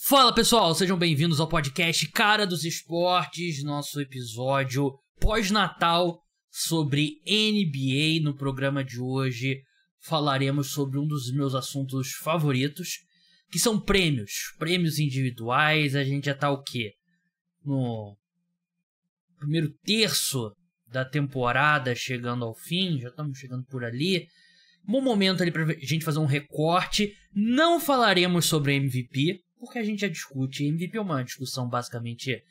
Fala pessoal, sejam bem-vindos ao podcast Cara dos Esportes, nosso episódio pós-natal sobre NBA. No programa de hoje falaremos sobre um dos meus assuntos favoritos, que são prêmios individuais. A gente já tá o quê? No primeiro terço da temporada, chegando ao fim, já estamos chegando por ali. Bom momento ali pra gente fazer um recorte. Não falaremos sobre MVP, porque a gente já discute. MVP é uma discussão basicamente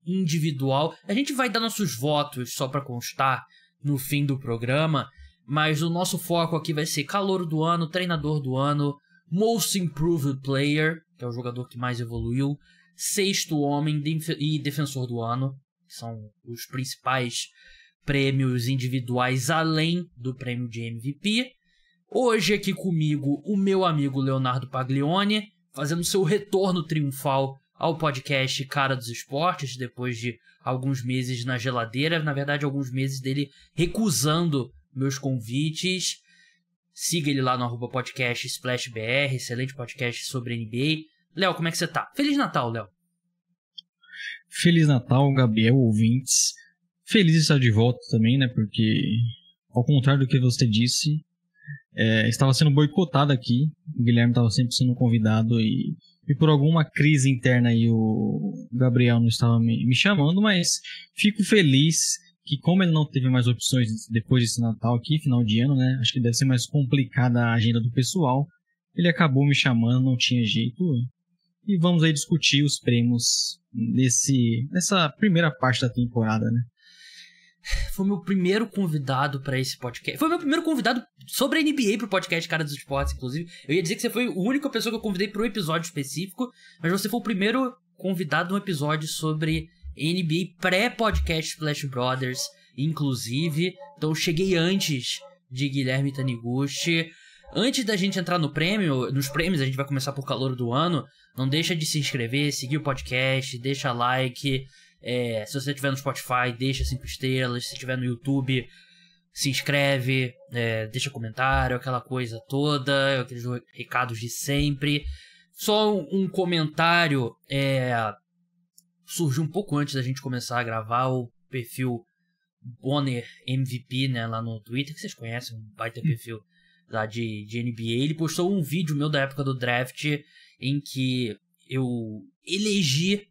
individual. A gente vai dar nossos votos, só pra constar, no fim do programa, mas o nosso foco aqui vai ser calouro do ano, treinador do ano, Most Improved Player, que é o jogador que mais evoluiu, sexto homem e defensor do ano, que são os principais prêmios individuais além do prêmio de MVP. Hoje aqui comigo o meu amigo Leonardo Paglione, fazendo seu retorno triunfal ao podcast Cara dos Esportes, depois de alguns meses na geladeira, na verdade alguns meses dele recusando meus convites. Siga ele lá no @podcast /SplashBR, excelente podcast sobre NBA. Léo, como é que você tá? Feliz Natal, Léo. Feliz Natal, Gabriel, ouvintes. Feliz de estar de volta também, né? Porque, ao contrário do que você disse, estava sendo boicotado aqui. O Guilherme estava sempre sendo convidado e por alguma crise interna aí o Gabriel não estava me chamando, mas fico feliz que, como ele não teve mais opções depois desse Natal aqui, final de ano, né? Acho que deve ser mais complicada a agenda do pessoal. Ele acabou me chamando, não tinha jeito. E vamos aí discutir os prêmios nessa primeira parte da temporada, né? Foi meu primeiro convidado pra esse podcast. Foi meu primeiro convidado sobre a NBA pro podcast Cara dos Esportes, inclusive. Eu ia dizer que você foi a única pessoa que eu convidei pro episódio específico, mas você foi o primeiro convidado no episódio sobre NBA pré-podcast Splash Brothers, inclusive. Então eu cheguei antes de Guilherme Taniguchi. Antes da gente entrar nos prêmios, a gente vai começar por calor do ano. Não deixa de se inscrever, seguir o podcast, deixa like. Se você estiver no Spotify, deixa 5 estrelas. Se estiver no YouTube, se inscreve, deixa comentário, aquela coisa toda, aqueles recados de sempre. Só um comentário, surgiu um pouco antes da gente começar a gravar o perfil Bonner MVP, né, lá no Twitter, que vocês conhecem, um baita perfil lá de NBA. Ele postou um vídeo meu da época do draft em que eu elegi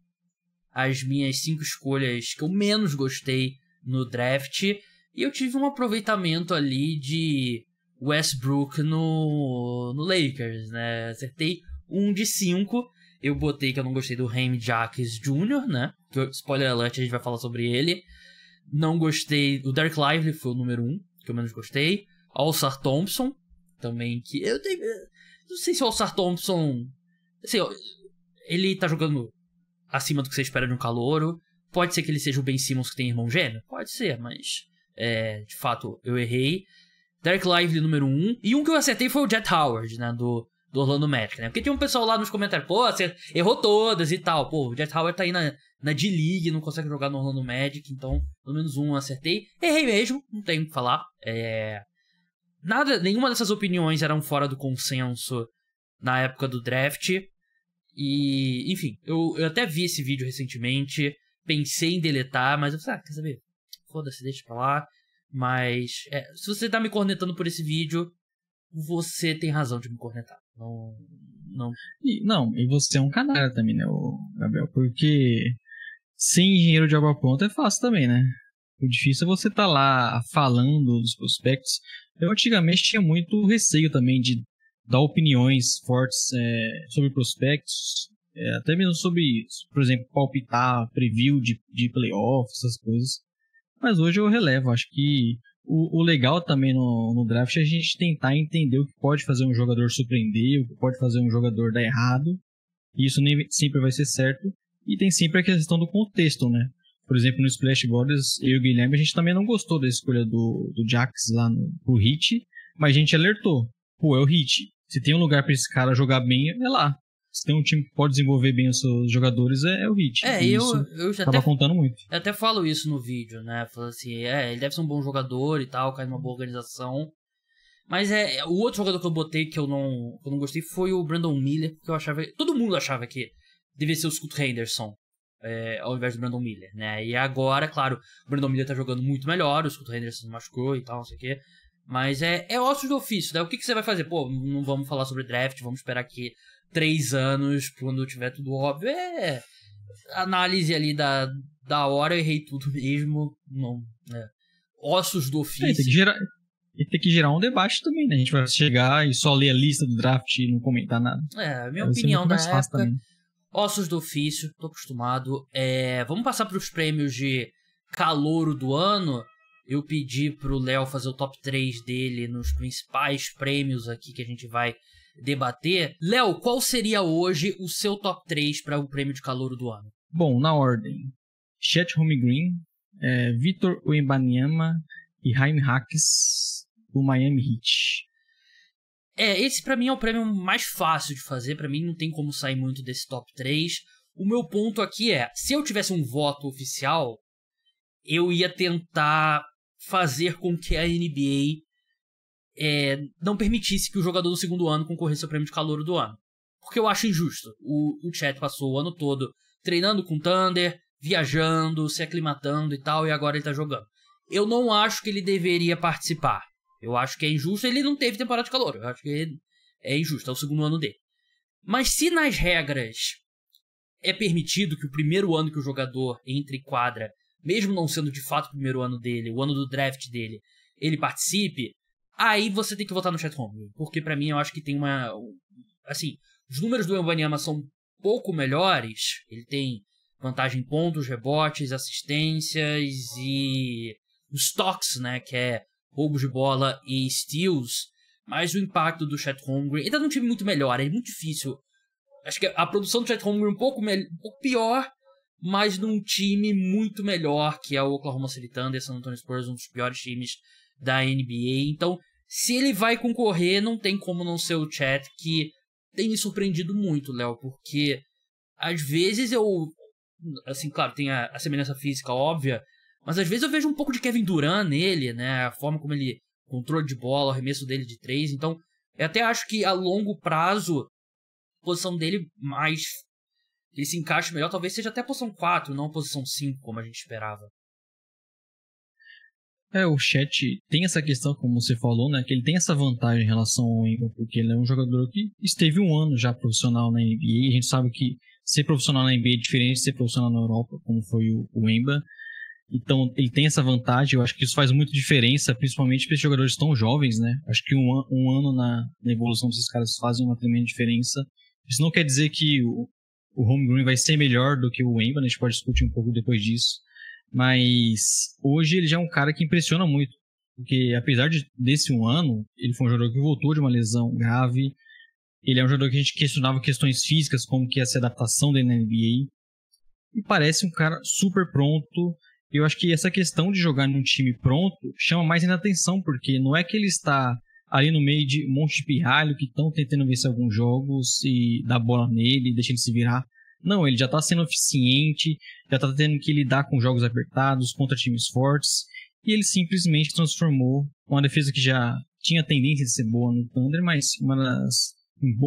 as minhas 5 escolhas que eu menos gostei no draft, e eu tive um aproveitamento ali de Westbrook no Lakers, né? Acertei 1 de 5. Eu botei que eu não gostei do James Jackson Jr., né? Spoiler alert, a gente vai falar sobre ele. Não gostei do Derek Lively, foi o número 1 que eu menos gostei. Ausar Thompson também, que eu não sei se o Ausar Thompson, assim, ele tá jogando acima do que você espera de um calouro. Pode ser que ele seja o Ben Simmons que tem irmão gêmeo? Pode ser, mas de fato eu errei. Derek Lively número 1. E um que eu acertei foi o Jet Howard, né, do Orlando Magic, né? Porque tinha um pessoal lá nos comentários, pô, você errou todas e tal. Pô, o Jet Howard tá aí na D-League, não consegue jogar no Orlando Magic, então pelo menos um eu acertei. Errei mesmo, não tenho o que falar. Nenhuma dessas opiniões eram fora do consenso na época do draft. E, enfim, eu até vi esse vídeo recentemente, pensei em deletar, mas eu falei, quer saber? Foda-se, deixa pra lá. Mas, se você tá me cornetando por esse vídeo, você tem razão de me cornetar. E você é um canalha também, né, Gabriel? Porque sem engenheiro de obra pronta é fácil também, né? O difícil é você tá lá falando dos prospectos. Eu antigamente tinha muito receio também de dar opiniões fortes sobre prospectos, até mesmo sobre, por exemplo, palpitar, preview de playoffs, essas coisas. Mas hoje eu relevo. Acho que o legal também no draft é a gente tentar entender o que pode fazer um jogador surpreender, o que pode fazer um jogador dar errado. E isso nem sempre vai ser certo. E tem sempre a questão do contexto, né? Por exemplo, no Splash Brothers, eu e o Guilherme, a gente também não gostou da escolha do Jax lá pro Heat, mas a gente alertou. Pô, é o Heat. Se tem um lugar pra esse cara jogar bem, é lá. Se tem um time que pode desenvolver bem os seus jogadores, é o Heat. Eu já tava contando muito. Eu até falo isso no vídeo, né? Falo assim, ele deve ser um bom jogador e tal, cai numa boa organização. Mas o outro jogador que eu botei que eu não gostei foi o Brandon Miller, porque eu achava... Todo mundo achava que devia ser o Scoot Henderson, ao invés do Brandon Miller, né? E agora, claro, o Brandon Miller tá jogando muito melhor, o Scoot Henderson machucou e tal, não sei o quê. Mas é ossos do ofício, né? O que você vai fazer? Pô, não vamos falar sobre draft, vamos esperar aqui 3 anos, quando tiver tudo óbvio. Análise ali da hora, eu errei tudo mesmo. Não, ossos do ofício. Tem que gerar um debate também, né? A gente vai chegar e só ler a lista do draft e não comentar nada. Minha opinião da época, ossos do ofício, tô acostumado. Vamos passar pros prêmios de calouro do ano. Eu pedi pro Léo fazer o top 3 dele nos principais prêmios aqui que a gente vai debater. Léo, qual seria hoje o seu top 3 para o prêmio de calouro do ano? Bom, na ordem. Chet Holmgren, Victor Wembanyama e Jaime Jaques do Miami Heat. Esse pra mim é o prêmio mais fácil de fazer. Pra mim não tem como sair muito desse top 3. O meu ponto aqui se eu tivesse um voto oficial, eu ia tentar fazer com que a NBA não permitisse que o jogador do segundo ano concorresse ao prêmio de calouro do ano. Porque eu acho injusto. O Chet passou o ano todo treinando com Thunder, viajando, se aclimatando e tal, e agora ele tá jogando. Eu não acho que ele deveria participar. Eu acho que é injusto. Ele não teve temporada de calor. Eu acho que é injusto. É o segundo ano dele. Mas se nas regras é permitido que o primeiro ano que o jogador entre em quadra, mesmo não sendo de fato o primeiro ano dele, o ano do draft dele, ele participe, aí você tem que votar no Chet Holmgren. Porque pra mim eu acho que tem uma... Assim, os números do Wembanyama são um pouco melhores. Ele tem vantagem em pontos, rebotes, assistências e os toques, né? Que é roubos de bola e steals. Mas o impacto do Chet Holmgren... Ele tá num time muito melhor, é muito difícil. Acho que a produção do Chet Holmgren é um pouco pior, mas num time muito melhor, que é o Oklahoma City Thunder, San Antonio Spurs, um dos piores times da NBA. Então, se ele vai concorrer, não tem como não ser o Chet, que tem me surpreendido muito, Léo, porque às vezes assim, claro, tem a semelhança física óbvia, mas às vezes eu vejo um pouco de Kevin Durant nele, né? A forma como ele... Controle de bola, o arremesso dele de 3. Então, eu até acho que a longo prazo, a posição dele mais... Ele se encaixa melhor, talvez seja até a posição 4, não a posição 5, como a gente esperava. O Chet tem essa questão, como você falou, né? Que ele tem essa vantagem em relação ao Wemba, porque ele é um jogador que esteve um ano já profissional na NBA. A gente sabe que ser profissional na NBA é diferente de ser profissional na Europa, como foi o Wemba. Então, ele tem essa vantagem. Eu acho que isso faz muita diferença, principalmente para esses jogadores tão jovens, né? Acho que um ano na evolução desses caras fazem uma tremenda diferença. Isso não quer dizer que o Holmgren vai ser melhor do que o Wemba, né? A gente pode discutir um pouco depois disso. Mas hoje ele já é um cara que impressiona muito. Porque apesar desse um ano, ele foi um jogador que voltou de uma lesão grave. Ele é um jogador que a gente questionava questões físicas, como que ia ser a adaptação dele na NBA. E parece um cara super pronto. Eu acho que essa questão de jogar num time pronto chama mais ainda atenção, porque não é que ele está ali no meio de um monte de pirralho que estão tentando vencer alguns jogos e dar bola nele, deixar ele se virar. Não, ele já está sendo eficiente, já está tendo que lidar com jogos apertados, contra times fortes, e ele simplesmente transformou uma defesa que já tinha tendência de ser boa no Thunder, mas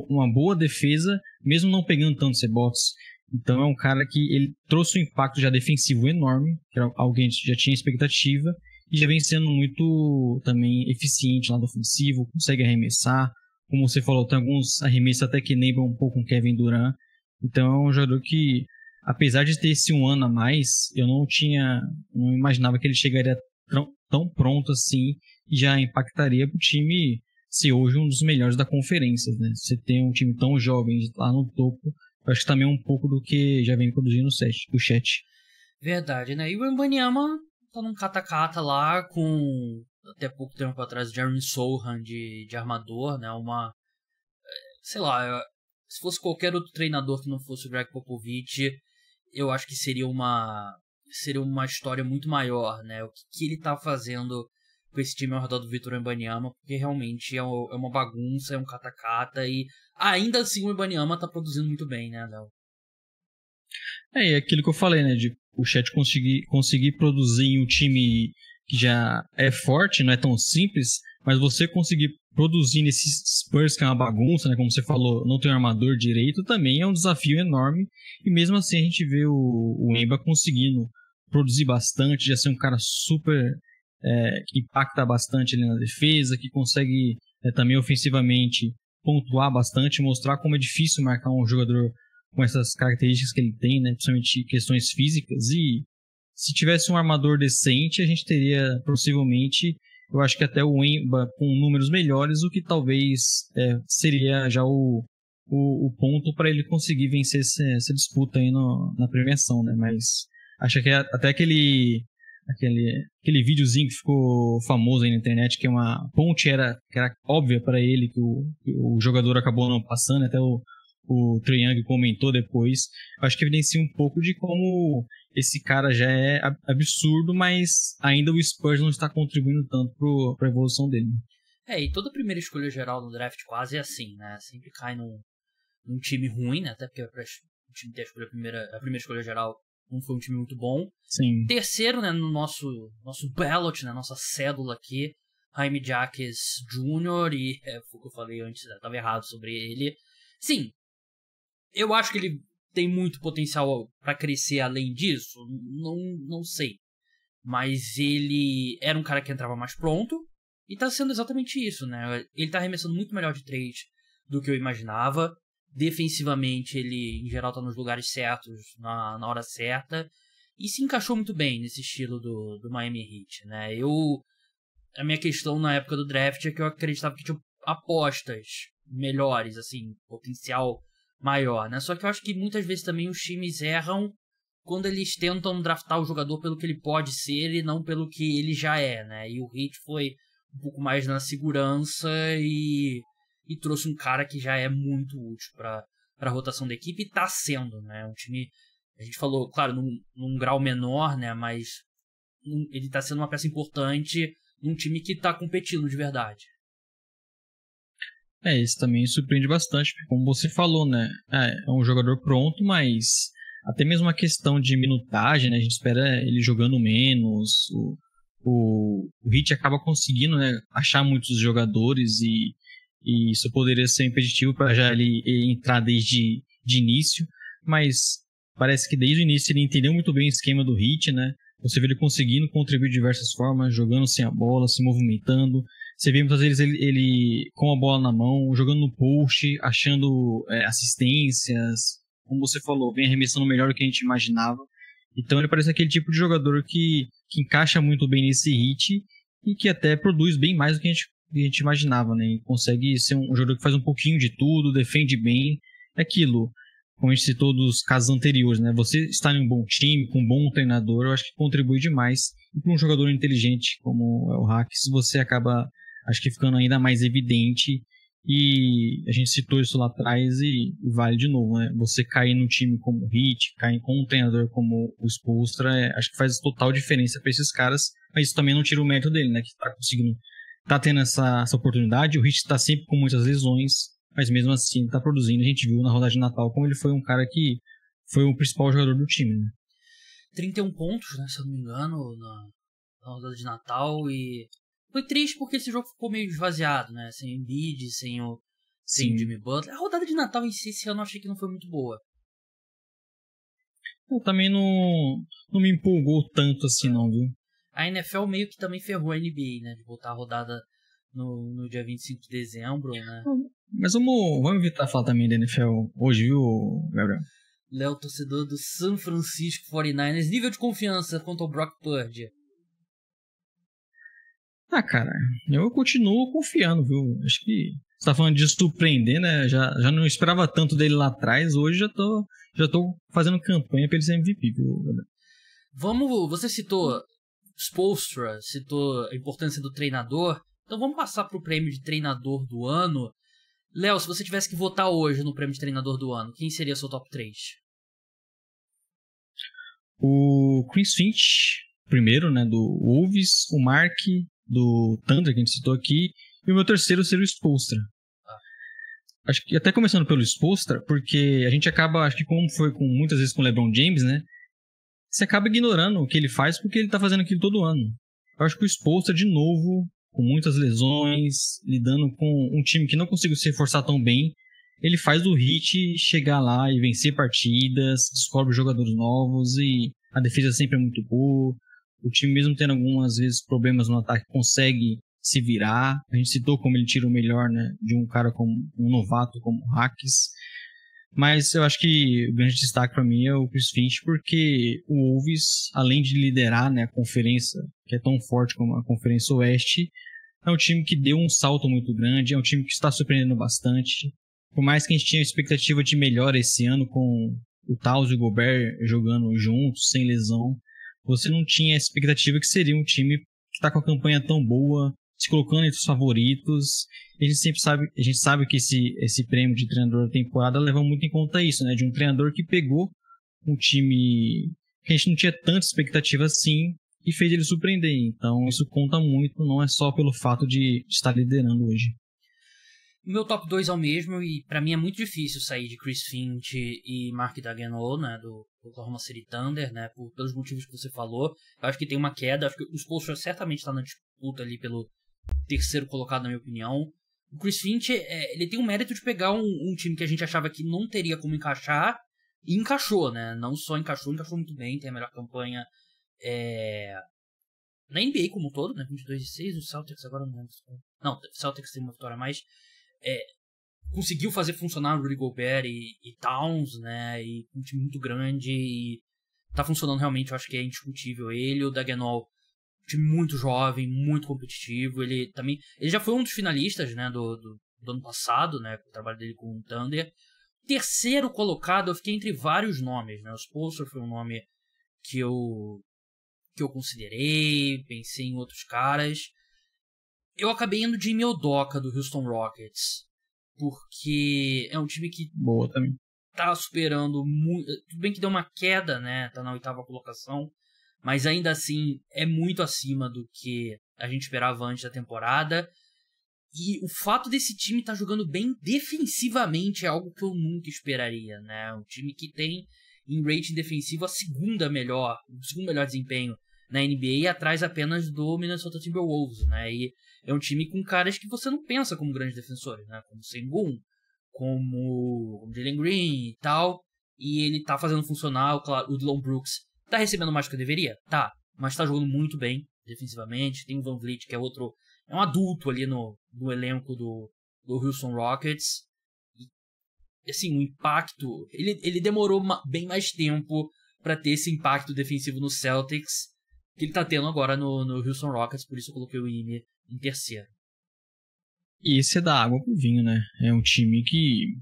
uma boa defesa, mesmo não pegando tantos rebotes. Então é um cara que ele trouxe um impacto já defensivo enorme, que era algo que a gente já tinha expectativa, e já vem sendo muito também eficiente lá no ofensivo, consegue arremessar. Como você falou, tem alguns arremessos até que lembram um pouco o Kevin Durant. Então é um jogador que, apesar de ter esse um ano a mais, eu não imaginava que ele chegaria tão pronto assim e já impactaria para o time ser hoje um dos melhores da conferência, né? Você tem um time tão jovem lá no topo, eu acho que também é um pouco do que já vem produzindo o Chet. Verdade, né? E o Wembanyama tá num cata-cata lá com, até pouco tempo atrás, Jeremy Sohan de armador, né? Sei lá, se fosse qualquer outro treinador que não fosse o Greg Popovich, eu acho que seria uma história muito maior, né? O que ele tá fazendo com esse time ao redor do Victor Wembanyama, porque realmente é uma bagunça, é um cata-cata, e ainda assim o Wembanyama tá produzindo muito bem, né, Léo? É aquilo que eu falei, né, de o Chet conseguir produzir em um time que já é forte, não é tão simples, mas você conseguir produzir nesse Spurs que é uma bagunça, né? Como você falou, não tem um armador direito, também é um desafio enorme. E mesmo assim a gente vê o Emba conseguindo produzir bastante, já ser um cara super... que impacta bastante ali na defesa, que consegue também ofensivamente pontuar bastante, mostrar como é difícil marcar um jogador com essas características que ele tem, né? Principalmente questões físicas. E se tivesse um armador decente, a gente teria possivelmente, eu acho que até o Emba com números melhores, o que talvez seria já o ponto para ele conseguir vencer essa disputa aí na premiação, né? Mas acho que até aquele videozinho que ficou famoso aí na internet, que uma ponte que era óbvia para ele, que o jogador acabou não passando, até o Trae Young comentou depois. Acho que evidencia um pouco de como esse cara já é absurdo, mas ainda o Spurs não está contribuindo tanto para a evolução dele. E toda primeira escolha geral no draft quase é assim, né? Sempre cai num time ruim, né? Até porque o time ter a primeira escolha geral não foi um time muito bom. Sim. Terceiro, né, no nosso ballot, né, nossa cédula aqui, Jaime Jaquez Jr. E foi o que eu falei antes, né, tava errado sobre ele. Sim, eu acho que ele tem muito potencial para crescer além disso, não sei. Mas ele era um cara que entrava mais pronto e tá sendo exatamente isso, né? Ele tá arremessando muito melhor de 3 do que eu imaginava. Defensivamente, ele, em geral, tá nos lugares certos, na hora certa. E se encaixou muito bem nesse estilo do Miami Heat, né? A minha questão na época do draft é que eu acreditava que tinha apostas melhores, assim, potencial maior, né? Só que eu acho que muitas vezes também os times erram quando eles tentam draftar o jogador pelo que ele pode ser e não pelo que ele já é, né? E o Heat foi um pouco mais na segurança e trouxe um cara que já é muito útil para a rotação da equipe e tá sendo, né? Um time, a gente falou, claro, num grau menor, né? Mas ele tá sendo uma peça importante num time que tá competindo de verdade. Isso também surpreende bastante, como você falou, né? É um jogador pronto, mas até mesmo a questão de minutagem, né? A gente espera ele jogando menos. O Heat acaba conseguindo, né, achar muitos jogadores e isso poderia ser impeditivo para já ele entrar desde de início, mas parece que desde o início ele entendeu muito bem o esquema do Heat, né? Você vê ele conseguindo contribuir de diversas formas, jogando sem a bola, se movimentando. Você vê muitas vezes ele com a bola na mão, jogando no post, achando assistências. Como você falou, vem arremessando melhor do que a gente imaginava. Então ele parece aquele tipo de jogador que encaixa muito bem nesse Heat e que até produz bem mais do que a gente imaginava, né? E consegue ser um jogador que faz um pouquinho de tudo, defende bem. É aquilo, como a gente citou dos casos anteriores, né? Você estar em um bom time, com um bom treinador, eu acho que contribui demais. E para um jogador inteligente como é o Hawks, você acaba, acho que ficando ainda mais evidente. E a gente citou isso lá atrás e vale de novo, né? Você cair num time como o Heat, cair com um treinador como o Spoelstra, acho que faz total diferença para esses caras, mas isso também não tira o mérito dele, né? Que tá tendo essa oportunidade. O Heat tá sempre com muitas lesões, mas mesmo assim ele tá produzindo. A gente viu na rodada de Natal como ele foi um cara que foi o principal jogador do time, né? 31 pontos, né? Se eu não me engano, na rodada de Natal. E foi triste porque esse jogo ficou meio esvaziado, né? Sem o Embiid, sem o Jimmy Butler. A rodada de Natal em si, esse ano eu achei que não foi muito boa. Eu também não me empolgou tanto assim, não, viu? A NFL meio que também ferrou a NBA, né? De botar a rodada no dia 25 de dezembro, né? Mas vamos evitar falar também da NFL hoje, viu, Gabriel? Léo, torcedor do San Francisco 49ers. Nível de confiança quanto ao Brock Purdy? Cara, eu continuo confiando, viu? Acho que você tá falando de surpreender, né? Já não esperava tanto dele lá atrás. Hoje já tô fazendo campanha pra ele ser MVP, viu? Você citou Spoelstra, citou a importância do treinador. Então vamos passar pro prêmio de treinador do ano. Léo, se você tivesse que votar hoje no prêmio de treinador do ano, quem seria seu top 3? O Chris Finch, primeiro, né? Do Wolves, o Mark do Thunder, que a gente citou aqui, e o meu terceiro seria o Spoelstra. Acho que até começando pelo Spoelstra, porque a gente acaba, acho que como foi muitas vezes com o LeBron James, né? Você acaba ignorando o que ele faz porque ele tá fazendo aquilo todo ano. Eu acho que o Spoelstra, de novo, com muitas lesões, lidando com um time que não conseguiu se reforçar tão bem, ele faz o Heat chegar lá e vencer partidas, descobre jogadores novos e a defesa sempre é muito boa. O time, mesmo tendo algumas vezes problemas no ataque, consegue se virar. A gente citou como ele tira o melhor, né, de um cara como um novato como o Hawks. Mas eu acho que o grande destaque para mim é o Chris Finch, porque o Wolves, além de liderar, né, a conferência, que é tão forte como a Conferência Oeste, é um time que deu um salto muito grande, é um time que está surpreendendo bastante. Por mais que a gente tinha expectativa de melhora esse ano com o Towns e o Gobert jogando juntos, sem lesão, você não tinha a expectativa que seria um time que está com a campanha tão boa, se colocando entre os favoritos. A gente sabe que esse prêmio de treinador da temporada leva muito em conta isso, né? De um treinador que pegou um time que a gente não tinha tanta expectativa assim e fez ele surpreender. Então isso conta muito, não é só pelo fato de estar liderando hoje. Meu top 2 é o mesmo e pra mim é muito difícil sair de Chris Finch e Mark Daigneault, né, do Oklahoma City Thunder, né, pelos motivos que você falou. Eu acho que tem uma queda, acho que os Spolstra certamente está na disputa ali pelo terceiro colocado, na minha opinião. O Chris Finch, ele tem o mérito de pegar um time que a gente achava que não teria como encaixar e encaixou, né, não só encaixou muito bem, tem a melhor campanha na NBA como um todo, né, 22-6, o Celtics agora não lembro. Não, o Celtics tem uma vitória a mais. Conseguiu fazer funcionar o Rudy Gobert e Towns, né, e um time muito grande e tá funcionando realmente, eu acho que é indiscutível ele. O Daigneault, um time muito jovem, muito competitivo, ele já foi um dos finalistas, né, do ano passado, né, com o trabalho dele com o Thunder. Terceiro colocado, eu fiquei entre vários nomes, né, o Spolstra foi um nome que eu considerei, pensei em outros caras. Eu acabei indo de Ime Udoka, do Houston Rockets, porque é um time que boa também tá superando muito. Tudo bem que deu uma queda, né? Tá na 8ª colocação, mas ainda assim é muito acima do que a gente esperava antes da temporada. E o fato desse time estar jogando bem defensivamente é algo que eu nunca esperaria, né? Um time que tem em rating defensivo o segundo melhor desempenho na NBA, atrás apenas do Minnesota Timberwolves, né? E é um time com caras que você não pensa como grandes defensores, né? Como Sengun, como Jalen Green e tal. E ele tá fazendo funcionar, claro, o Dillon Brooks tá recebendo mais do que deveria? Tá, mas tá jogando muito bem defensivamente. Tem o Van Vliet, que é um adulto ali no elenco do Houston Rockets. E, assim, o impacto, ele demorou bem mais tempo para ter esse impacto defensivo no Celtics que ele tá tendo agora no Houston Rockets, por isso eu coloquei o Ime em terceiro. E esse é da água pro vinho, né? É um time que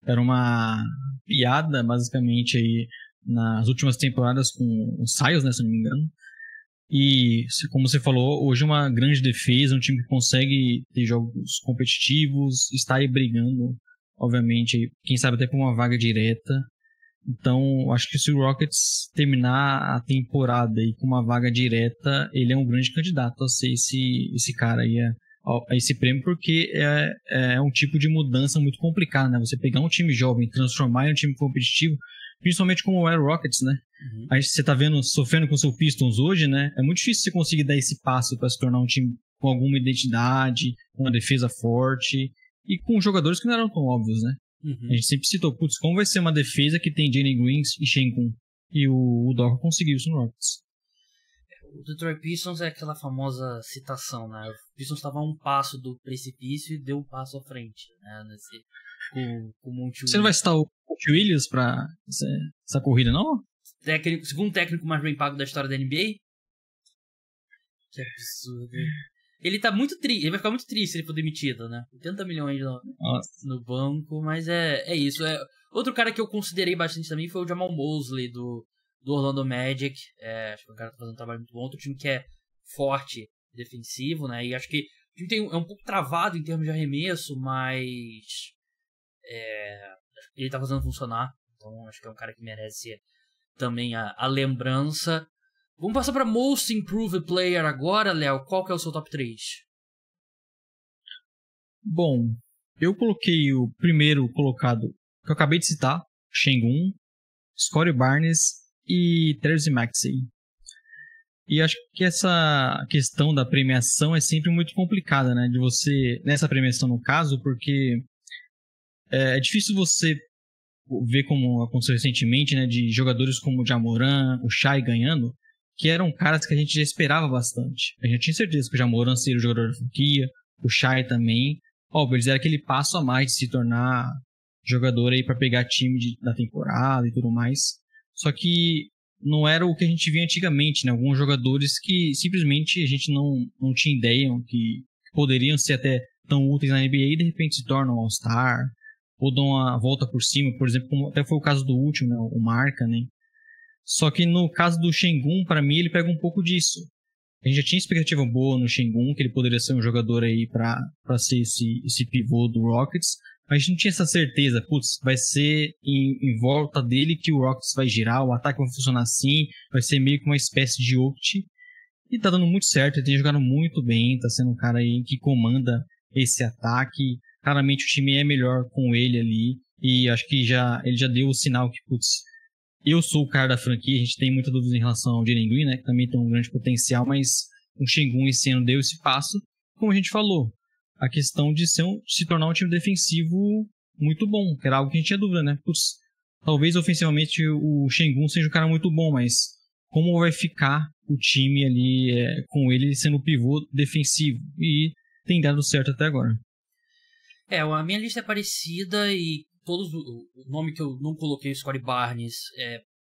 era uma piada, basicamente, aí nas últimas temporadas com o Siles, né, se não me engano. E, como você falou, hoje é uma grande defesa, um time que consegue ter jogos competitivos, está aí brigando, obviamente, quem sabe até por uma vaga direta. Então, acho que se o Rockets terminar a temporada aí com uma vaga direta, ele é um grande candidato a ser esse cara aí, a esse prêmio, porque é um tipo de mudança muito complicada, né? Você pegar um time jovem, transformar em um time competitivo, principalmente como é o Rockets, né? Uhum. Aí você tá sofrendo com o seu Pistons hoje, né? É muito difícil você conseguir dar esse passo para se tornar um time com alguma identidade, com uma defesa forte e com jogadores que não eram tão óbvios, né? Uhum. A gente sempre citou, como vai ser uma defesa que tem Jalen Green e Sengun? E o Udoka conseguiu isso no Rockets. O Detroit Pistons é aquela famosa citação, né? O Pistons estava a um passo do precipício e deu um passo à frente, né? Com o Monte Williams. Você não vai citar o Monte Williams pra essa corrida, não? Segundo técnico mais bem pago da história da NBA? Que absurdo. Ele tá muito triste, ele vai ficar muito triste se ele for demitido, né? 80 milhões no banco, mas é isso. Outro cara que eu considerei bastante também foi o Jamal Mosley, do Orlando Magic. Acho que o cara tá fazendo um trabalho muito bom. Outro time que é forte, defensivo, né? E acho que o time é um pouco travado em termos de arremesso, mas ele tá fazendo funcionar. Então acho que é um cara que merece também a lembrança. Vamos passar para Most Improved Player agora, Léo. Qual que é o seu top 3? Bom, eu coloquei o primeiro colocado que eu acabei de citar, Sengun, Scottie Barnes e Therese Maxey. E acho que essa questão da premiação é sempre muito complicada, né? De você, nessa premiação no caso, porque é difícil você ver como aconteceu recentemente, né? De jogadores como o Jamoran, o Shai ganhando, que eram caras que a gente já esperava bastante. A gente tinha certeza que o Jamoran seria o jogador da franquia, o Shai também. Óbvio, eles eram aquele passo a mais de se tornar jogador aí para pegar time da temporada e tudo mais. Só que não era o que a gente via antigamente, né? Alguns jogadores que simplesmente a gente não tinha ideia que poderiam ser até tão úteis na NBA e de repente se tornam All-Star ou dão uma volta por cima, por exemplo, como até foi o caso do último, né? O Markkanen. Só que no caso do Sengun, para mim, ele pega um pouco disso. A gente já tinha expectativa boa no Sengun, que ele poderia ser um jogador aí para ser esse pivô do Rockets, mas a gente não tinha essa certeza, putz, vai ser em volta dele que o Rockets vai girar, o ataque vai funcionar assim, vai ser meio que uma espécie de Jokic, e tá dando muito certo, ele tem jogado muito bem, tá sendo um cara aí que comanda esse ataque, claramente o time é melhor com ele ali, e acho que ele já deu o sinal que, putz, eu sou o cara da franquia, a gente tem muita dúvida em relação ao Jalen Green, né, que também tem um grande potencial, mas o Sengun esse ano deu esse passo, como a gente falou, a questão de se tornar um time defensivo muito bom, que era algo que a gente tinha dúvida, né? Putz, talvez ofensivamente o Sengun seja um cara muito bom, mas como vai ficar o time ali com ele sendo o pivô defensivo? E tem dado certo até agora. A minha lista é parecida e todos o nome que eu não coloquei, o Scottie Barnes,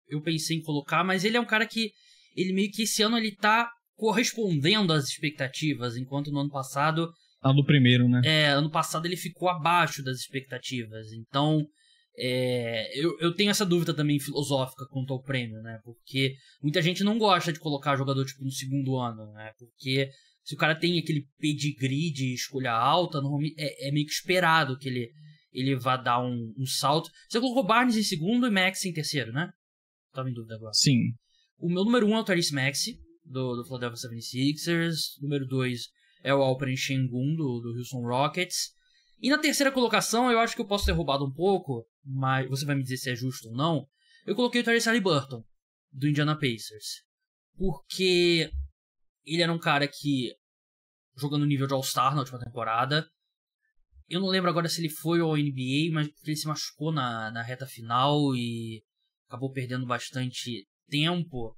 eu pensei em colocar, mas ele é um cara que ele meio que esse ano ele tá correspondendo às expectativas, enquanto no ano passado do primeiro, né? Ano passado ele ficou abaixo das expectativas. Então, eu tenho essa dúvida também filosófica quanto ao prêmio, né? Porque muita gente não gosta de colocar jogador tipo no segundo ano, né? Porque se o cara tem aquele pedigree de escolha alta, normalmente é meio que esperado que ele vá dar um salto. Você colocou Barnes em segundo e Maxey em terceiro, né? Tava em dúvida agora. Sim. O meu número 1 é o Tyrese Maxey, do Philadelphia 76ers. Número 2 é o Alperen Sengun, do Houston Rockets. E na terceira colocação, eu acho que eu posso ter roubado um pouco, mas você vai me dizer se é justo ou não. Eu coloquei o Tyrese Haliburton, do Indiana Pacers. Porque ele era um cara que, jogando no nível de All-Star na última temporada, eu não lembro agora se ele foi ao NBA, mas ele se machucou na reta final e acabou perdendo bastante tempo.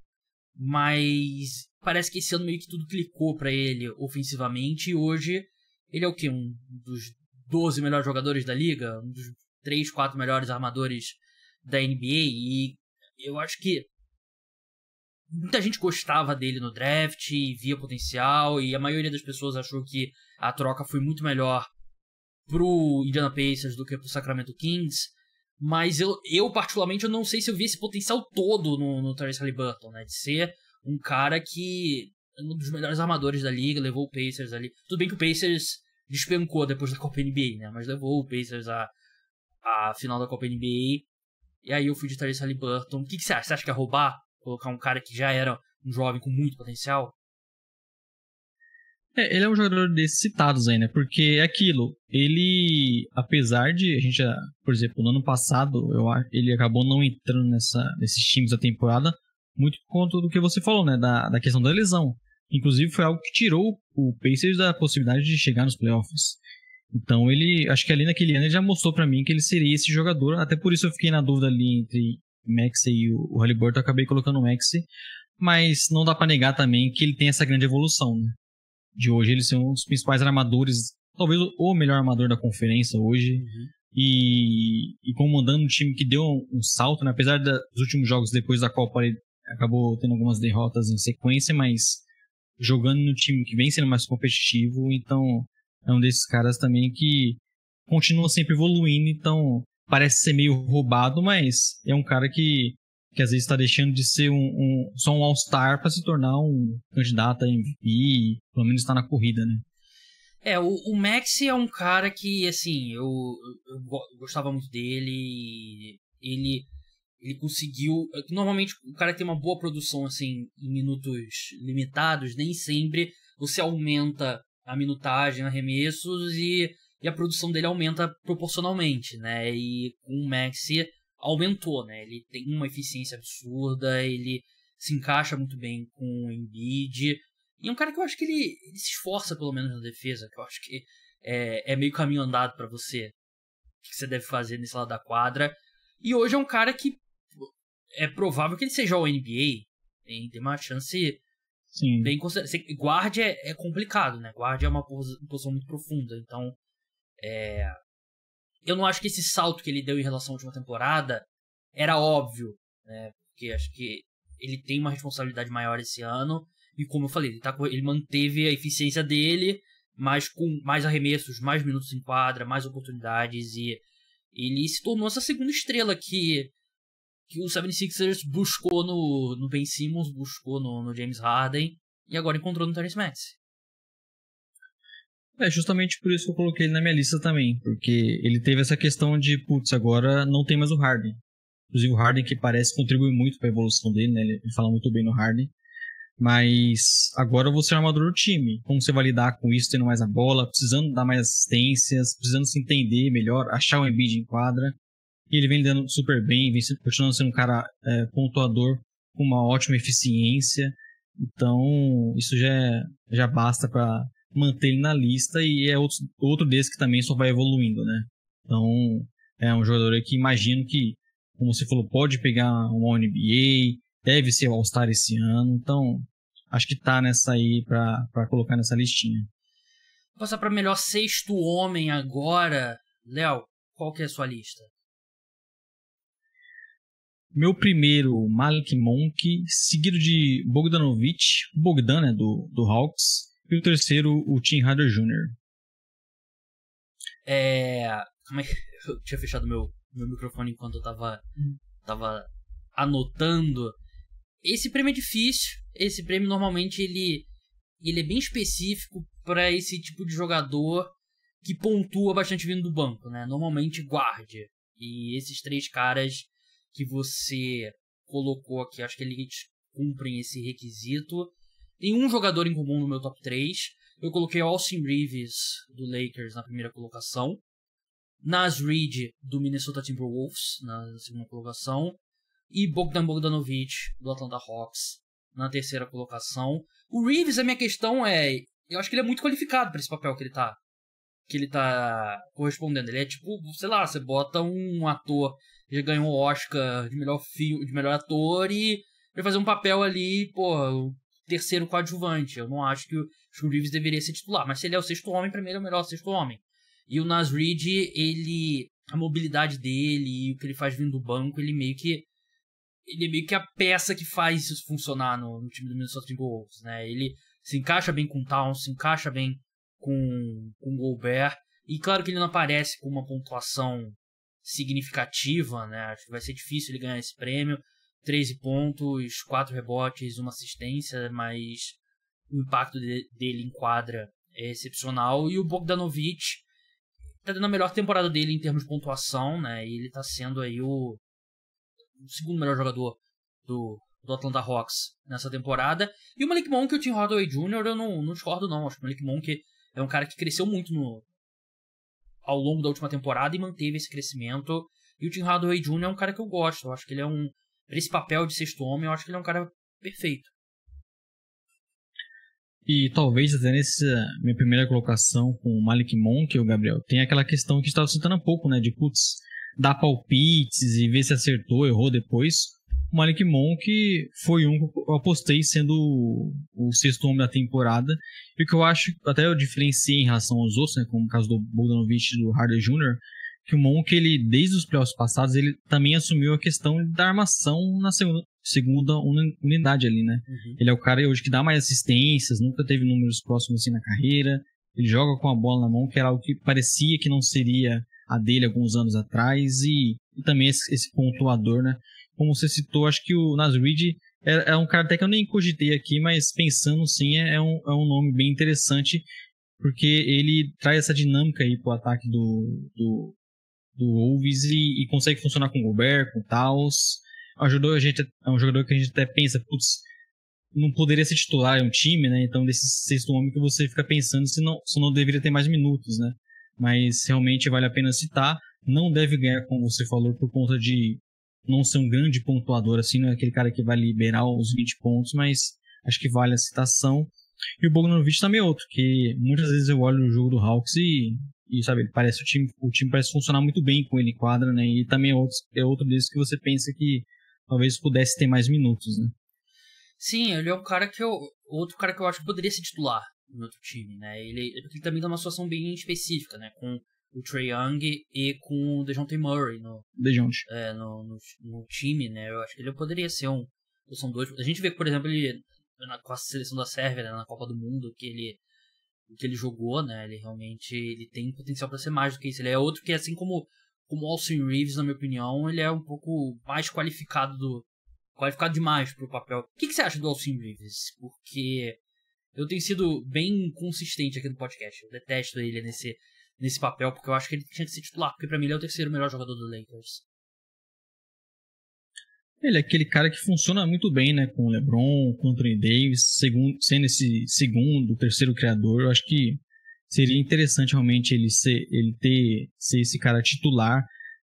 Mas parece que esse ano meio que tudo clicou pra ele ofensivamente e hoje ele é o quê? Um dos 12 melhores jogadores da liga? Um dos 3, 4 melhores armadores da NBA e eu acho que muita gente gostava dele no draft e via potencial e a maioria das pessoas achou que a troca foi muito melhor pro Indiana Pacers do que pro Sacramento Kings. Mas eu particularmente, eu não sei se eu vi esse potencial todo no Tyrese Haliburton, né? De ser um cara que é um dos melhores armadores da liga, levou o Pacers ali. Tudo bem que o Pacers despencou depois da Copa NBA, né? Mas levou o Pacers à final da Copa NBA. E aí eu fui de Tyrese Haliburton. O que você acha? Você acha que é roubar? Colocar um cara que já era um jovem com muito potencial? Ele é um jogador desses citados aí, né? Porque é aquilo, ele, apesar de a gente já, por exemplo, no ano passado, ele acabou não entrando nesses times da temporada, muito por conta do que você falou, né? Da questão da lesão. Inclusive foi algo que tirou o Pacers da possibilidade de chegar nos playoffs. Então acho que ali naquele ano ele já mostrou pra mim que ele seria esse jogador, até por isso eu fiquei na dúvida ali entre Maxey e o Haliburton, eu acabei colocando o Maxey, mas não dá pra negar também que ele tem essa grande evolução, né? De hoje ele ser um dos principais armadores, talvez o melhor armador da conferência hoje, e comandando um time que deu um salto, né? Apesar dos últimos jogos depois da Copa ele acabou tendo algumas derrotas em sequência, mas jogando no time que vem sendo mais competitivo, então é um desses caras também que continua sempre evoluindo, então parece ser meio roubado, mas é um cara que às vezes está deixando de ser só um All-Star para se tornar um candidato a MVP, pelo menos está na corrida, né? O Maxey é um cara que, assim, eu gostava muito dele. Ele conseguiu... Normalmente, o cara que tem uma boa produção, assim, em minutos limitados, nem sempre você aumenta a minutagem, arremessos, e a produção dele aumenta proporcionalmente, né? E com o Maxey aumentou, né? Ele tem uma eficiência absurda, ele se encaixa muito bem com o Embiid. E é um cara que eu acho que ele se esforça pelo menos na defesa, que eu acho que é meio caminho andado pra você, que você deve fazer nesse lado da quadra. E hoje é um cara que é provável que ele seja o NBA, tem uma chance bem considerável. Guard é complicado, né? Guard é uma posição muito profunda, então eu não acho que esse salto que ele deu em relação à última temporada era óbvio, né? Porque acho que ele tem uma responsabilidade maior esse ano. E como eu falei, ele manteve a eficiência dele, mas com mais arremessos, mais minutos em quadra, mais oportunidades. E ele se tornou essa segunda estrela que o 76ers buscou no Ben Simmons, buscou no James Harden e agora encontrou no Tyrese Maxey. É justamente por isso que eu coloquei ele na minha lista também, porque ele teve essa questão de, putz, agora não tem mais o Harden. Inclusive o Harden, que parece contribuir muito para a evolução dele, né? Ele fala muito bem no Harden. Mas agora você é o armador do time. Como você vai lidar com isso, tendo mais a bola, precisando dar mais assistências, precisando se entender melhor, achar o Embiid em quadra. E ele vem lidando super bem, vem continuando sendo um cara pontuador com uma ótima eficiência. Então, isso já basta para manter ele na lista, e é outro desse que também só vai evoluindo, né? Então, é um jogador que imagino que, como você falou, pode pegar uma NBA, deve ser o All-Star esse ano, então acho que tá nessa aí pra colocar nessa listinha. Vou passar pra melhor sexto homem agora. Léo, qual que é a sua lista? Meu primeiro, Malik Monk, seguido de Bogdanovic, Bogdan, né, do Hawks, e o terceiro, o Tim Hardaway Jr. Calma aí, eu tinha fechado meu microfone enquanto eu tava anotando. Esse prêmio é difícil. Esse prêmio normalmente ele é bem específico para esse tipo de jogador que pontua bastante vindo do banco, né? Normalmente guarde. E esses três caras que você colocou aqui, acho que eles cumprem esse requisito. Tem um jogador em comum no meu top 3. Eu coloquei Austin Reeves do Lakers na primeira colocação, Naz Reid do Minnesota Timberwolves na segunda colocação e Bogdan Bogdanovic do Atlanta Hawks na terceira colocação. O Reeves, a minha questão eu acho que ele é muito qualificado para esse papel que ele tá correspondendo. Ele é tipo, sei lá, você bota um ator que já ganhou o Oscar de melhor ator e vai fazer um papel ali, o terceiro coadjuvante. Eu não acho que o Reeves deveria ser titular, mas se ele é o sexto homem, pra mim ele é o melhor sexto homem. E o Naz Reid, a mobilidade dele e o que ele faz vindo do banco, ele é meio que a peça que faz isso funcionar no time do Minnesota Timberwolves, né? Ele se encaixa bem com o Towns, se encaixa bem com o Gobert. E claro que ele não aparece com uma pontuação significativa, né? Acho que vai ser difícil ele ganhar esse prêmio. 13 pontos, 4 rebotes, 1 assistência, mas o impacto dele em quadra é excepcional. E o Bogdanovic tá dando a melhor temporada dele em termos de pontuação, né? E ele tá sendo aí o segundo melhor jogador do Atlanta Hawks nessa temporada. E o Malik Monk e o Tim Hardaway Jr. eu não discordo não. Acho que o Malik Monk é um cara que cresceu muito ao longo da última temporada e manteve esse crescimento. E o Tim Hardaway Jr. é um cara que eu gosto. Eu acho que ele pra esse papel de sexto homem, eu acho que ele é um cara perfeito. E talvez até nessa minha primeira colocação com o Malik Monk, o Gabriel, tem aquela questão que a gente estava citando há pouco, né? De dar palpites e ver se acertou, errou depois. O Malik Monk foi um que eu apostei sendo o sexto homem da temporada. E o que eu acho, até eu diferenciei em relação aos outros, né? Como o caso do Bogdanovic e do Hardaway Jr., que o Monk, ele, desde os playoffs passados, ele também assumiu a questão da armação na segunda unidade ali, né? Uhum. Ele é o cara hoje que dá mais assistências, nunca teve números próximos assim na carreira. Ele joga com a bola na mão, que era algo que parecia que não seria a dele alguns anos atrás. E também esse pontuador, né? Como você citou, acho que o Naz Reid é um cara até que eu nem cogitei aqui, mas pensando sim, é um nome bem interessante, porque ele traz essa dinâmica aí pro ataque do Wolves e consegue funcionar com o Gobert, com o Towns. É um jogador que a gente até pensa, putz, não poderia ser titular em um time, né? Então, desse sexto homem que você fica pensando se não deveria ter mais minutos, né? Mas realmente vale a pena citar. Não deve ganhar, como você falou, por conta de não ser um grande pontuador, assim, não é aquele cara que vai liberar os 20 pontos, mas acho que vale a citação. E o Bogdanovic também é outro, que muitas vezes eu olho o jogo do Hawks e sabe, ele parece o time parece funcionar muito bem com ele em quadra, né? E também é outro desses que você pensa que talvez pudesse ter mais minutos, né? Sim, ele é um cara outro cara que eu acho que poderia ser titular no outro time, né? Ele também tá numa situação bem específica, né? Com o Trae Young e com o DeJounte Murray no time, né? Eu acho que ele poderia ser são dois. A gente vê, por exemplo, ele com a seleção da Sérvia, né, na Copa do Mundo, o que ele jogou, né? Ele realmente ele tem potencial para ser mais do que isso. Ele é outro que, assim como o Austin Reeves, na minha opinião, ele é um pouco mais qualificado demais pro papel. O que você acha do Austin Reeves? Porque eu tenho sido bem consistente aqui no podcast. Eu detesto ele nesse papel, porque eu acho que ele tinha que ser titular, porque pra mim ele é o terceiro melhor jogador do Lakers. Ele é aquele cara que funciona muito bem, né, com o LeBron, com o Anthony Davis, sendo esse segundo, terceiro criador. Eu acho que seria interessante realmente ele ser esse cara titular.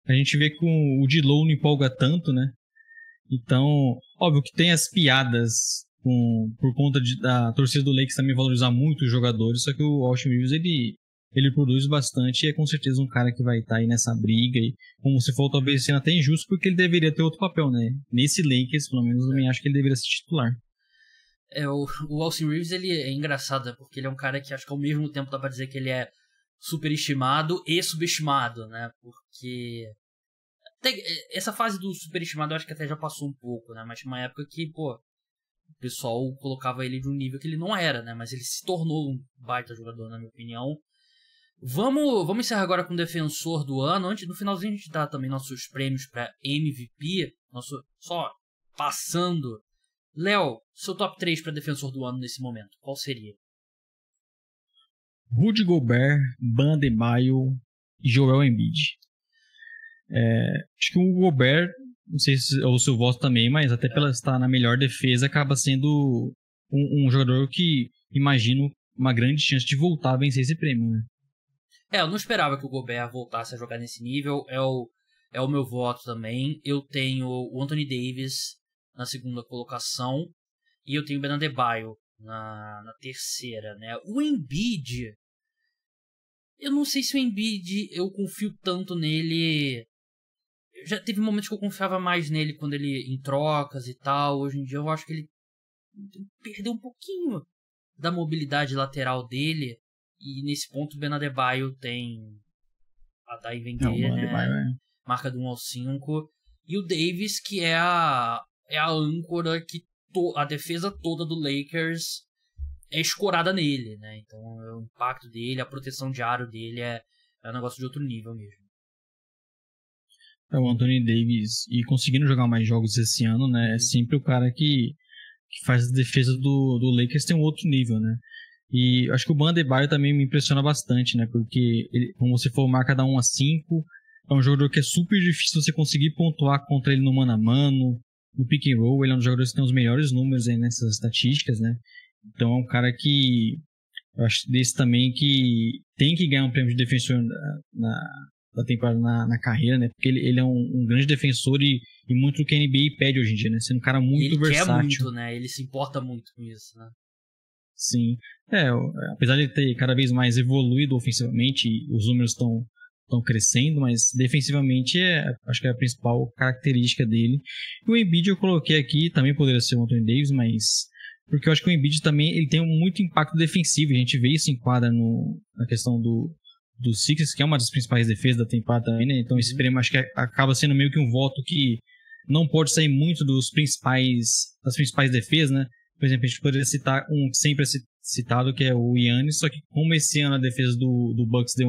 A gente vê que o D'Lo não empolga tanto, né? Então, óbvio que tem as piadas por conta da torcida do Lakers também valorizar muito os jogadores, só que o Austin Reeves, ele produz bastante e é com certeza um cara que vai estar aí nessa briga. E, como você falou, talvez sendo até injusto, porque ele deveria ter outro papel, né? Nesse Lakers, pelo menos, eu também acho que ele deveria ser titular. O Austin Reeves, ele é engraçado, né? Porque ele é um cara que acho que ao mesmo tempo dá pra dizer que ele é superestimado e subestimado, né? Porque essa fase do superestimado eu acho que até já passou um pouco, né? Mas tinha uma época que, pô, o pessoal colocava ele de um nível que ele não era, né? Mas ele se tornou um baita jogador, na minha opinião. Vamos encerrar agora com o defensor do ano. No finalzinho a gente dá também nossos prêmios para MVP. Só passando. Léo, seu top 3 para defensor do ano nesse momento, qual seria? Rudy Gobert, Bam Adebayo e Joel Embiid. Acho que o Gobert, não sei se é o seu voto também, mas até pela estar na melhor defesa, acaba sendo um jogador que, imagino, uma grande chance de voltar a vencer esse prêmio, né? Eu não esperava que o Gobert voltasse a jogar nesse nível. É o meu voto também. Eu tenho o Anthony Davis na segunda colocação e eu tenho o Bam Adebayo na terceira, né? O Embiid, eu não sei se o Embiid eu confio tanto nele. Já teve momentos que eu confiava mais nele quando ele em trocas e tal. Hoje em dia eu acho que ele perdeu um pouquinho da mobilidade lateral dele. E nesse ponto o Ben Adebayo tem a dar e vender, né? Marca do 1 ao 5. E o Davis, que é a âncora que a defesa toda do Lakers é escorada nele, né? Então o impacto dele, a proteção de aro dele é um negócio de outro nível mesmo. O Anthony Davis, e conseguindo jogar mais jogos esse ano, né? É sempre o cara que faz a defesa do Lakers tem um outro nível, né? E acho que o Bam Adebayo também me impressiona bastante, né? Porque, como você falou, marca da 1 a 5. É um jogador que é super difícil você conseguir pontuar contra ele no mano a mano, no pick and roll. Ele é um dos jogadores que tem os melhores números aí nessas estatísticas, né? Então é um cara que eu acho desse também que tem que ganhar um prêmio de defensor da temporada na carreira, né? Porque ele é um grande defensor e muito do que a NBA pede hoje em dia, né? Sendo um cara muito versátil. Ele quer muito, né? Ele se importa muito com isso, né? Sim. Apesar de ele ter cada vez mais evoluído ofensivamente, os números estão crescendo, mas defensivamente acho que é a principal característica dele. E o Embiid eu coloquei aqui, também poderia ser o Anthony Davis, mas porque eu acho que o Embiid também ele tem muito impacto defensivo, a gente vê isso em quadra na questão do Sixers, que é uma das principais defesas da temporada também, né? Então esse prêmio acho que acaba sendo meio que um voto que não pode sair muito das principais defesas, né? Por exemplo, a gente poderia citar um sempre citado, que é o Giannis, só que como esse ano a defesa do Bucks teve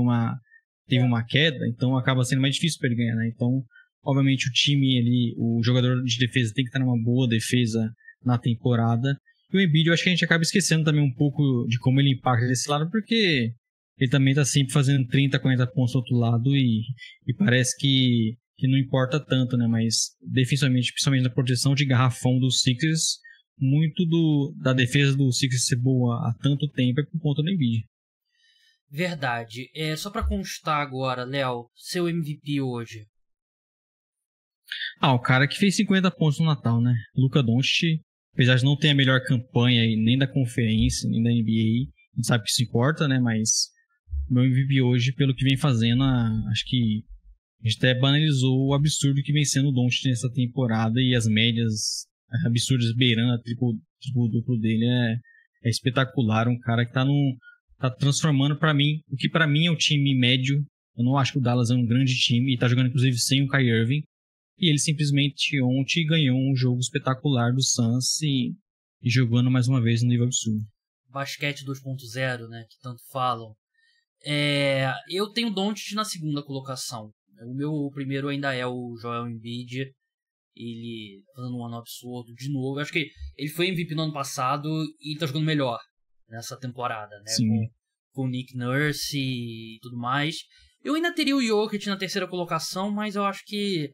uma queda, então acaba sendo mais difícil para ele ganhar, né? Então, obviamente, o time ali, o jogador de defesa tem que estar numa boa defesa na temporada. E o Embiid, eu acho que a gente acaba esquecendo também um pouco de como ele impacta desse lado, porque ele também está sempre fazendo 30, 40 pontos do outro lado e parece que não importa tanto, né? Mas defensivamente, principalmente na proteção de garrafão dos Sixers, muito da defesa do Sixers ser boa há tanto tempo é por conta do Embiid. Verdade. Só para constar agora, Léo, seu MVP hoje? O cara que fez 50 pontos no Natal, né? Luka Doncic, apesar de não ter a melhor campanha aí, nem da conferência, nem da NBA, a gente sabe que isso importa, né? Mas meu MVP hoje, pelo que vem fazendo, acho que a gente até banalizou o absurdo que vem sendo o Doncic nessa temporada e as médias absurdas beirando a triplo-duplo dele é espetacular. Um cara que tá transformando pra mim, o que pra mim é um time médio. Eu não acho que o Dallas é um grande time e tá jogando inclusive sem o Kyrie Irving. E ele simplesmente ontem ganhou um jogo espetacular do Suns e jogando mais uma vez no nível absurdo. Basquete 2.0, né, que tanto falam. Eu tenho o Doncic na segunda colocação. O meu primeiro ainda é o Joel Embiid. Ele fazendo um ano absurdo de novo. Eu acho que ele foi MVP no ano passado e tá jogando melhor nessa temporada, né? Sim. Com o Nick Nurse e tudo mais. Eu ainda teria o Jokic na terceira colocação, mas eu acho que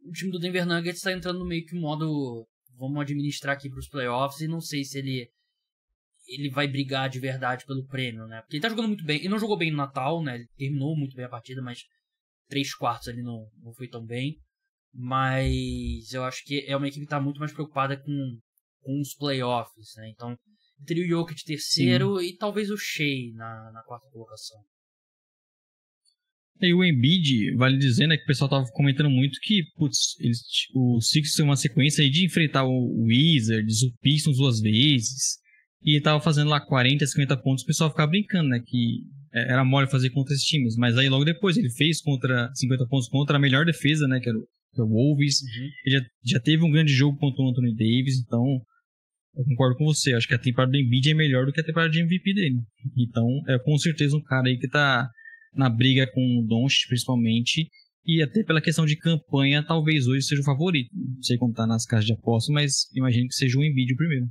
o time do Denver Nuggets está entrando no meio que modo vamos administrar aqui para os playoffs e não sei se ele vai brigar de verdade pelo prêmio, né? Porque ele tá jogando muito bem. Ele não jogou bem no Natal, né? Ele terminou muito bem a partida, mas 3/4 ali não foi tão bem. Mas eu acho que é uma equipe que tá muito mais preocupada com os playoffs, né? Então, eu teria o Jokic de terceiro. Sim. E talvez o Shea na quarta colocação. E o Embiid, vale dizer, né, que o pessoal tava comentando muito que, o Sixers tem uma sequência aí de enfrentar o Wizards, o Pistons 2 vezes, e ele tava fazendo lá 40, 50 pontos, o pessoal ficava brincando, né, que era mole fazer contra esses times, mas aí logo depois ele fez 50 pontos contra a melhor defesa, né, que era o Wolves. Uhum. Ele já teve um grande jogo contra o Anthony Davis, então eu concordo com você, acho que a temporada do Embiid é melhor do que a temporada de MVP dele. Então é com certeza um cara aí que tá na briga com o Doncic principalmente, e até pela questão de campanha talvez hoje seja o favorito. Não sei como tá nas casas de aposta, mas imagino que seja o Embiid o primeiro.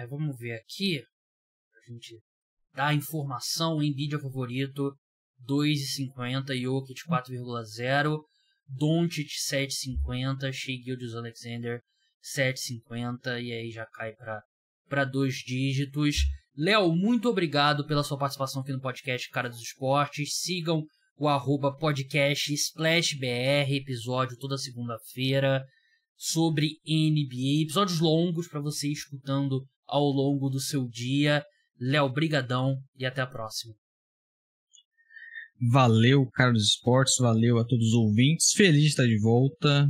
Vamos ver aqui a gente dar a informação. O Embiid é o favorito, 2,50, Jokic 4,0, Doncic 7,50, Shai Gilgeous-Alexander 7,50, e aí já cai para 2 dígitos. Léo, muito obrigado pela sua participação aqui no podcast Cara dos Esportes. Sigam o @podcast SplashBR, episódio toda segunda-feira sobre NBA, episódios longos para você ir escutando ao longo do seu dia. Léo, brigadão e até a próxima. Valeu, Cara dos Esportes, valeu a todos os ouvintes. Feliz de estar de volta.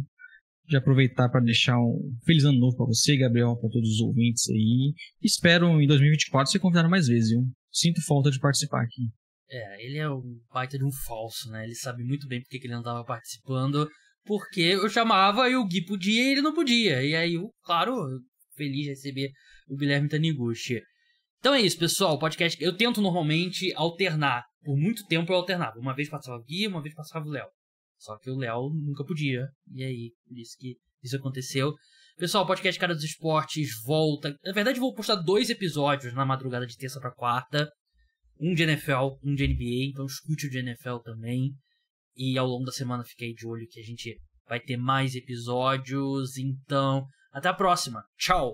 De aproveitar para deixar um feliz ano novo para você, Gabriel, para todos os ouvintes aí. Espero em 2024 ser convidado mais vezes, viu? Sinto falta de participar aqui. Ele é um baita de um falso, né? Ele sabe muito bem porque que ele não estava participando, porque eu chamava e o Gui podia e ele não podia. E aí, claro, feliz de receber o Guilherme Taniguchi. Então é isso, pessoal. O podcast eu tento normalmente alternar. Por muito tempo eu alternava. Uma vez passava o Gui, uma vez passava o Léo. Só que o Léo nunca podia. E aí, por isso que isso aconteceu. Pessoal, o podcast Cara dos Esportes volta. Na verdade, eu vou postar 2 episódios na madrugada de terça para quarta. Um de NFL, um de NBA. Então escute o de NFL também. E ao longo da semana fiquei de olho que a gente vai ter mais episódios. Então, até a próxima. Tchau!